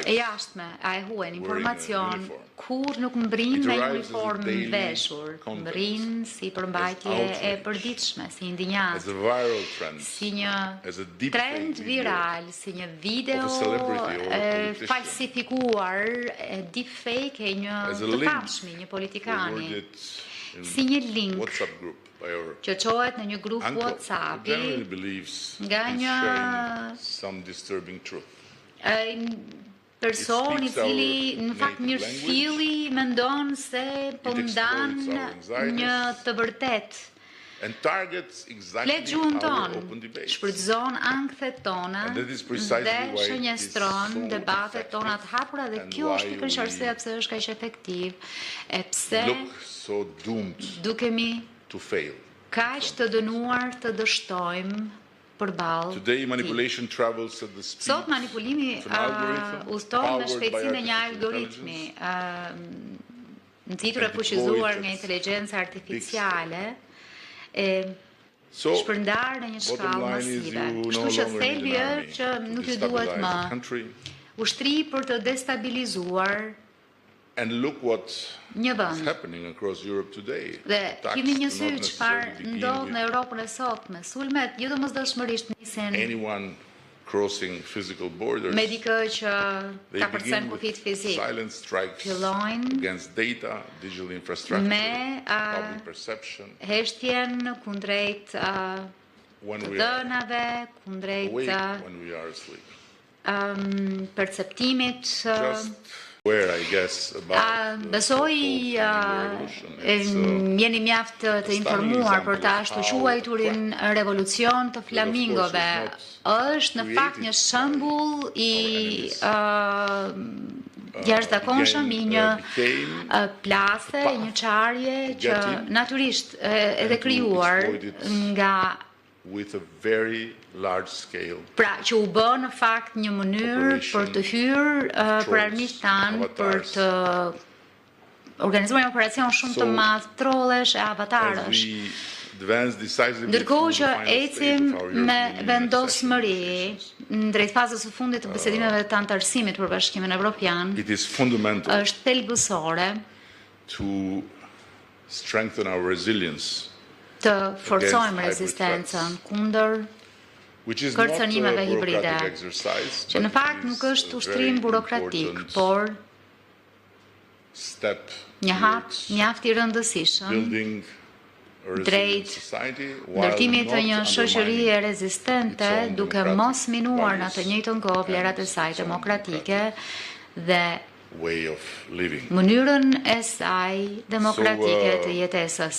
e jashtme, a e huajnë informacion, kur nuk mbrin me uniformë veshur, mbrin si përmbajtje e përditshme, si indinjat, si një trend viral, si një video falsifikuar, deepfake e një të pamshmi, një politikani, si një link që qohet në një grup WhatsApp-i nga një person I cili në fakt mirëfilli mendon se po ndan një të vërtet. Flet gjuhën tonë, shfrytëzon ankthet tona dhe shënjestron debatet tona të hapura dhe kjo është pikërisht arsyeja pse është kaq efektiv, e pse dukemi kaq të dënuar të dështojmë përballë. Sot manipulimi udhton me shpejtësinë e një algoritmi, nxitur e fuqizuar nga inteligjenca artificiale, shpërndar në një shkallë masive. Kështu që thelbi është që nuk ju duhet më ushtri për të destabilizuar një vend. Dhe keni një sy çfarë ndodh në Europën e sotme. Sulmet jo domosdoshmërisht nisin me dikë që ka përcen kufit fizik. Fillojnë me heshtjen kundrejt të dhënave, kundrejt perceptimit. Besoj jeni mjaft të informuar për të ashtu quajturin revolucion të flamingove. Është në fakt një shembull I jashtëzakonshëm I një plase, një çarje që natyrisht edhe krijuar nga pra që u bë në fakt një mënyrë për të hyrë për armiqtë tanë për të organizuar një operacion shumë të madh trollesh e avatarësh. Ndërkohë që ecim me vendosmëri drejt fazës së fundit të bisedimeve të anëtarësimit për Bashkimin Evropian, është thelbësore të forcojmë rezistencën kundër kërcënimeve hibride, që në fakt nuk është ushtrim burokratik, por një hap mjaft I rëndësishëm drejt ndërtimit të një shoqërie rezistente, duke mos minuar në të njëjtën kohë vlerat e saj demokratike dhe mënyrën e saj demokratike të jetesës.